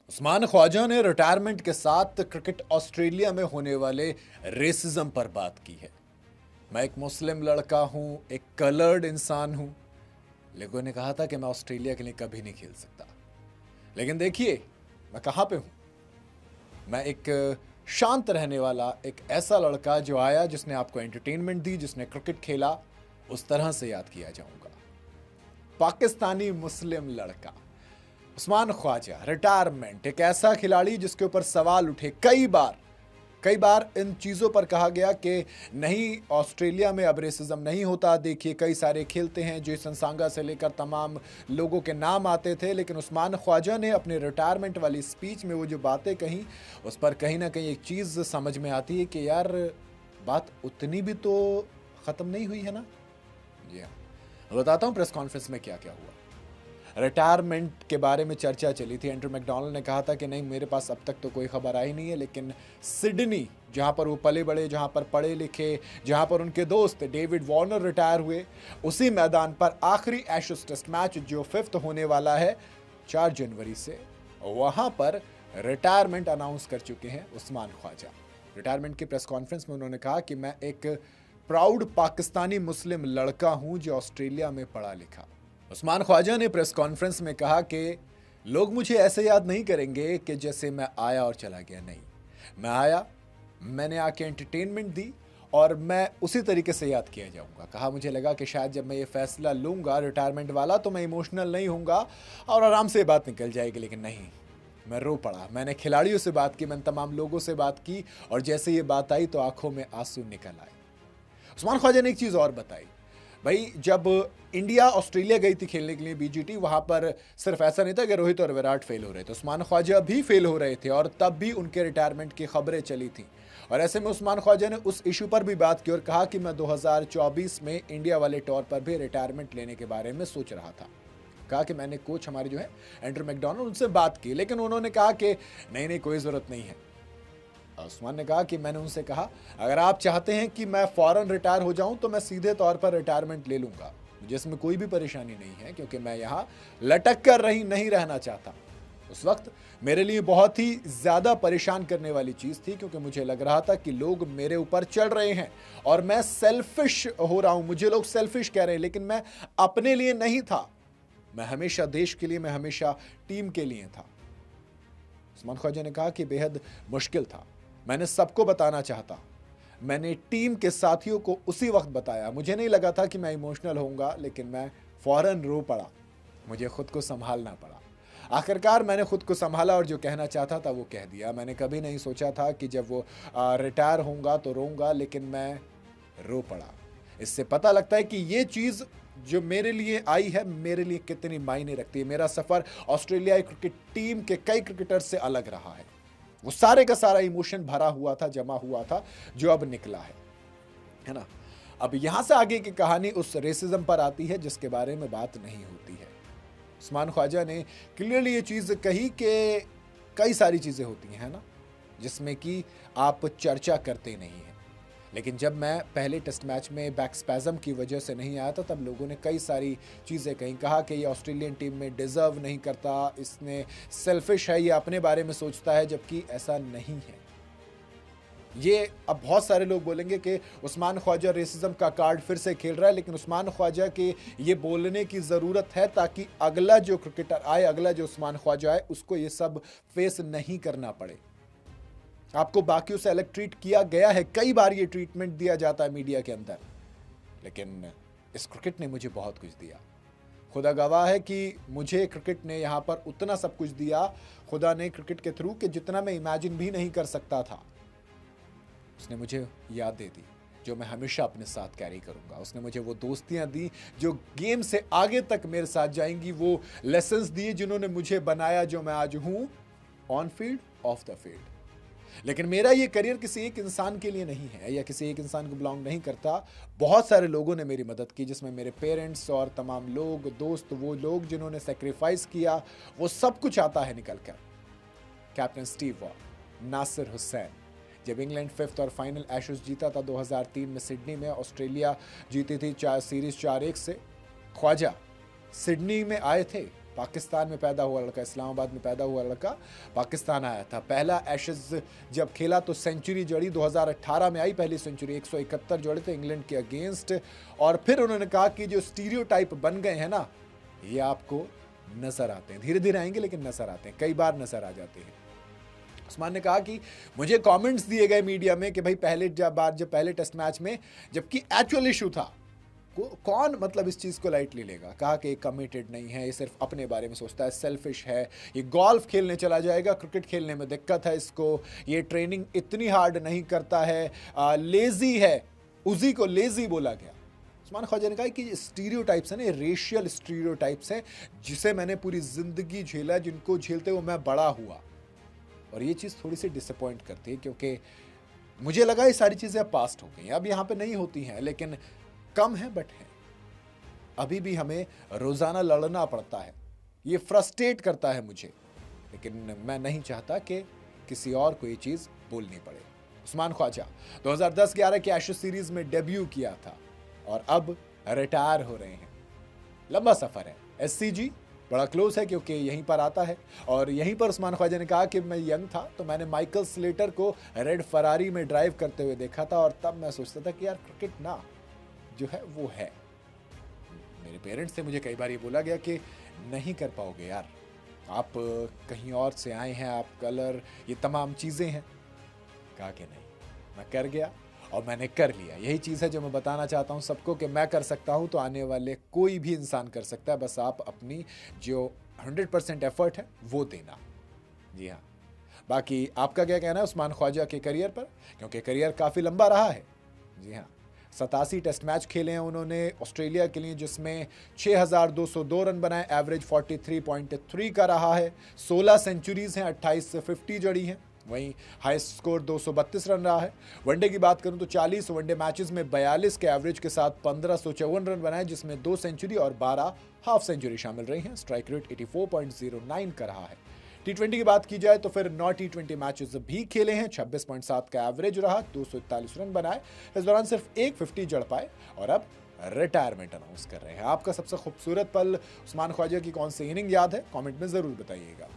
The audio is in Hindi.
उस्मान ख्वाजा ने रिटायरमेंट के साथ क्रिकेट ऑस्ट्रेलिया में होने वाले रेसिज्म पर बात की है। मैं एक मुस्लिम लड़का हूं, एक कलर्ड इंसान हूं। लोगों ने कहा था कि मैं ऑस्ट्रेलिया के लिए कभी नहीं खेल सकता, लेकिन देखिए मैं कहां पे हूं। मैं एक शांत रहने वाला एक ऐसा लड़का जो आया, जिसने आपको एंटरटेनमेंट दी, जिसने क्रिकेट खेला, उस तरह से याद किया जाऊंगा। पाकिस्तानी मुस्लिम लड़का उस्मान ख्वाजा, रिटायरमेंट, एक ऐसा खिलाड़ी जिसके ऊपर सवाल उठे कई बार इन चीज़ों पर कहा गया कि नहीं, ऑस्ट्रेलिया में अब रेसिज्म नहीं होता। देखिए कई सारे खेलते हैं, जेसन सांगा से लेकर तमाम लोगों के नाम आते थे, लेकिन उस्मान ख्वाजा ने अपने रिटायरमेंट वाली स्पीच में वो जो बातें कहीं, उस पर कहीं ना कहीं एक चीज़ समझ में आती है कि यार बात उतनी भी तो ख़त्म नहीं हुई है ना। जी हाँ, बताता हूँ प्रेस कॉन्फ्रेंस में क्या क्या हुआ। रिटायरमेंट के बारे में चर्चा चली थी। एंड्रू मैकडोनाल्ड ने कहा था कि नहीं, मेरे पास अब तक तो कोई खबर आई नहीं है, लेकिन सिडनी, जहां पर वो पले बड़े, जहां पर पढ़े लिखे, जहां पर उनके दोस्त डेविड वार्नर रिटायर हुए, उसी मैदान पर आखिरी एशेज टेस्ट मैच जो 5th होने वाला है 4 जनवरी से, वहां पर रिटायरमेंट अनाउंस कर चुके हैं उस्मान ख्वाजा। रिटायरमेंट की प्रेस कॉन्फ्रेंस में उन्होंने कहा कि मैं एक प्राउड पाकिस्तानी मुस्लिम लड़का हूं जो ऑस्ट्रेलिया में पढ़ा लिखा। उस्मान ख्वाजा ने प्रेस कॉन्फ्रेंस में कहा कि लोग मुझे ऐसे याद नहीं करेंगे कि जैसे मैं आया और चला गया। नहीं, मैं आया, मैंने आके एंटरटेनमेंट दी और मैं उसी तरीके से याद किया जाऊंगा। कहा मुझे लगा कि शायद जब मैं ये फैसला लूंगा रिटायरमेंट वाला, तो मैं इमोशनल नहीं होऊंगा और आराम से ये बात निकल जाएगी, लेकिन नहीं, मैं रो पड़ा। मैंने खिलाड़ियों से बात की, मैंने तमाम लोगों से बात की, और जैसे ये बात आई तो आंखों में आंसू निकल आए। उस्मान ख्वाजा ने एक चीज़ और बताई। भाई, जब इंडिया ऑस्ट्रेलिया गई थी खेलने के लिए बीजीटी, वहां पर सिर्फ ऐसा नहीं था कि रोहित और विराट फेल हो रहे थे, उस्मान ख्वाजा भी फेल हो रहे थे, और तब भी उनके रिटायरमेंट की खबरें चली थी। और ऐसे में उस्मान ख्वाजा ने उस इशू पर भी बात की और कहा कि मैं 2024 में इंडिया वाले टूर पर भी रिटायरमेंट लेने के बारे में सोच रहा था। कहा कि मैंने कोच हमारे जो है एंड्रू मैकडोनाल्ड, उनसे बात की, लेकिन उन्होंने कहा कि नहीं नहीं, कोई ज़रूरत नहीं है। उस्मान ने कहा कि मैंने उनसे कहा, अगर आप चाहते हैं कि मैं फौरन रिटायर हो जाऊं तो मैं सीधे तौर पर रिटायरमेंट ले लूंगा, मुझे इसमें कोई भी परेशानी नहीं है, क्योंकि मैं यहां लटक कर नहीं रहना चाहता। उस वक्त मेरे लिए बहुत ही ज़्यादा परेशान करने वाली चीज़ थी, क्योंकि मुझे लग रहा था कि लोग मेरे ऊपर चढ़ रहे हैं और मैं सेल्फिश हो रहा हूं। मुझे लोग सेल्फिश कह रहे हैं, लेकिन मैं अपने लिए नहीं था। मैं हमेशा देश के लिए, मैं हमेशा टीम के लिए था। उस्मान ख्वाजा ने कहा कि बेहद मुश्किल था, मैंने सबको बताना चाहता, मैंने टीम के साथियों को उसी वक्त बताया। मुझे नहीं लगा था कि मैं इमोशनल होऊंगा, लेकिन मैं फौरन रो पड़ा, मुझे खुद को संभालना पड़ा। आखिरकार मैंने खुद को संभाला और जो कहना चाहता था वो कह दिया। मैंने कभी नहीं सोचा था कि जब वो रिटायर होऊंगा तो रोऊंगा, लेकिन मैं रो पड़ा। इससे पता लगता है कि ये चीज़ जो मेरे लिए आई है, मेरे लिए कितनी मायने रखती है। मेरा सफ़र ऑस्ट्रेलियाई क्रिकेट टीम के कई क्रिकेटर से अलग रहा है। वो सारे का सारा इमोशन भरा हुआ था, जमा हुआ था, जो अब निकला है ना। अब यहां से आगे की कहानी उस रेसिज्म पर आती है जिसके बारे में बात नहीं होती है। उस्मान ख्वाजा ने क्लियरली ये चीज़ कही कि कई सारी चीज़ें होती हैं, है ना, जिसमें कि आप चर्चा करते नहीं हैं। लेकिन जब मैं पहले टेस्ट मैच में बैक स्पैज़म की वजह से नहीं आया था, तब लोगों ने कई सारी चीज़ें कहीं, कहा कि ये ऑस्ट्रेलियन टीम में डिज़र्व नहीं करता, इसने सेल्फिश है, ये अपने बारे में सोचता है, जबकि ऐसा नहीं है। ये अब बहुत सारे लोग बोलेंगे कि उस्मान ख्वाजा रेसिज्म का कार्ड फिर से खेल रहा है, लेकिन उस्मान ख्वाजा के ये बोलने की ज़रूरत है ताकि अगला जो क्रिकेटर आए, अगला जो उस्मान ख्वाजा आए, उसको ये सब फेस नहीं करना पड़े। आपको बाकियों से अलग ट्रीट किया गया है, कई बार ये ट्रीटमेंट दिया जाता है मीडिया के अंदर, लेकिन इस क्रिकेट ने मुझे बहुत कुछ दिया। खुदा गवाह है कि मुझे क्रिकेट ने यहाँ पर उतना सब कुछ दिया, खुदा ने क्रिकेट के थ्रू, कि जितना मैं इमेजिन भी नहीं कर सकता था। उसने मुझे याद दे दी जो मैं हमेशा अपने साथ कैरी करूंगा। उसने मुझे वो दोस्तियां दी जो गेम से आगे तक मेरे साथ जाएंगी, वो लेसन्स दिए जिन्होंने मुझे बनाया जो मैं आज हूं, on field, of the field. लेकिन मेरा ये करियर किसी एक इंसान के लिए नहीं है या किसी एक इंसान को बिलोंग नहीं करता। बहुत सारे लोगों ने मेरी मदद की, जिसमें मेरे पेरेंट्स और तमाम लोग, दोस्त, वो लोग जिन्होंने सेक्रीफाइस किया, वो सब कुछ आता है निकल कर। Captain Steve Waugh, Nasser Hussain, जब इंग्लैंड 5th और फाइनल एशेज जीता था 2003 में सिडनी में, ऑस्ट्रेलिया जीती थी सीरीज 4-1 से, ख्वाजा सिडनी में आए थे पाकिस्तान में पैदा हुआ लड़का, इस्लामाबाद में पैदा हुआ लड़का, पाकिस्तान आया था। पहला एशेज जब खेला तो सेंचुरी जड़ी, 2018 में आई पहली सेंचुरी, 171 जोड़े थे इंग्लैंड के अगेंस्ट। और फिर उन्होंने कहा कि जो स्टीरियोटाइप बन गए हैं ना, ये आपको नजर आते हैं, धीरे धीरे आएंगे लेकिन नजर आते हैं, कई बार नजर आ जाते हैं। उस्मान ने कहा कि मुझे कमेंट्स दिए गए मीडिया में कि भाई जब पहले टेस्ट मैच में, जबकि एक्चुअल इशू था, कौन मतलब इस चीज़ को लाइटली लेगा। कहा कि कमिटेड नहीं है, ये सिर्फ अपने बारे में सोचता है, सेल्फिश है, ये गोल्फ खेलने चला जाएगा, क्रिकेट खेलने में दिक्कत है इसको, ये ट्रेनिंग इतनी हार्ड नहीं करता है, लेजी है, उसी को लेजी बोला गया। उस्मान ख्वाजा ने कहा कि स्टीरियोटाइप्स हैं ना, रेशियल स्टीरियोटाइप्स हैं जिसे मैंने पूरी ज़िंदगी झेला, जिनको झेलते हुए मैं बड़ा हुआ। और ये चीज़ थोड़ी सी डिसअपॉइंट करती है, क्योंकि मुझे लगा ये सारी चीज़ें अब पास्ट हो गई, अब यहाँ पे नहीं होती हैं, लेकिन कम है बट है। अभी भी हमें रोज़ाना लड़ना पड़ता है, ये फ्रस्ट्रेट करता है मुझे, लेकिन मैं नहीं चाहता कि किसी और को ये चीज़ बोलनी पड़े। उस्मान ख्वाजा 2010-11 के एशेज सीरीज़ में डेब्यू किया था और अब रिटायर हो रहे हैं। लंबा सफ़र है, एससीजी बड़ा क्लोज है क्योंकि यहीं पर आता है। और यहीं पर उस्मान ख्वाजा ने कहा कि मैं यंग था तो मैंने माइकल स्लेटर को रेड फरारी में ड्राइव करते हुए देखा था, और तब मैं सोचता था कि यार क्रिकेट ना जो है वो है। मेरे पेरेंट्स से मुझे कई बार ये बोला गया कि नहीं कर पाओगे यार, आप कहीं और से आए हैं, आप कलर, ये तमाम चीज़ें हैं। कहा कि नहीं, मैं कर गया और मैंने कर लिया। यही चीज़ है जो मैं बताना चाहता हूँ सबको कि मैं कर सकता हूँ तो आने वाले कोई भी इंसान कर सकता है, बस आप अपनी जो 100% एफर्ट है वो देना। जी हाँ, बाकी आपका क्या कहना है उस्मान ख्वाजा के करियर पर, क्योंकि करियर काफ़ी लंबा रहा है। जी हाँ, 87 टेस्ट मैच खेले हैं उन्होंने ऑस्ट्रेलिया के लिए, जिसमें 6202 रन बनाए, एवरेज 43.3 का रहा है, 16 सेंचुरीज़ हैं, 28 से 50 जड़ी हैं, वहीं हाईएस्ट स्कोर 232 रन रहा है। वनडे की बात करूं तो 40 वनडे मैचेस में 42 के एवरेज के साथ 1554 रन बनाए, जिसमें 2 सेंचुरी और 12 हाफ सेंचुरी शामिल रही हैं। स्ट्राइक रेट 84.09 का रहा है। टी20 की बात की जाए तो फिर 9 टी20 मैचेस भी खेले हैं, 26.7 का एवरेज रहा, 241 रन बनाए, इस दौरान सिर्फ एक 50 जड़ पाए और अब रिटायरमेंट अनाउंस कर रहे हैं। आपका सबसे खूबसूरत पल उस्मान ख्वाजा की कौन सी इनिंग याद है, कमेंट में ज़रूर बताइएगा।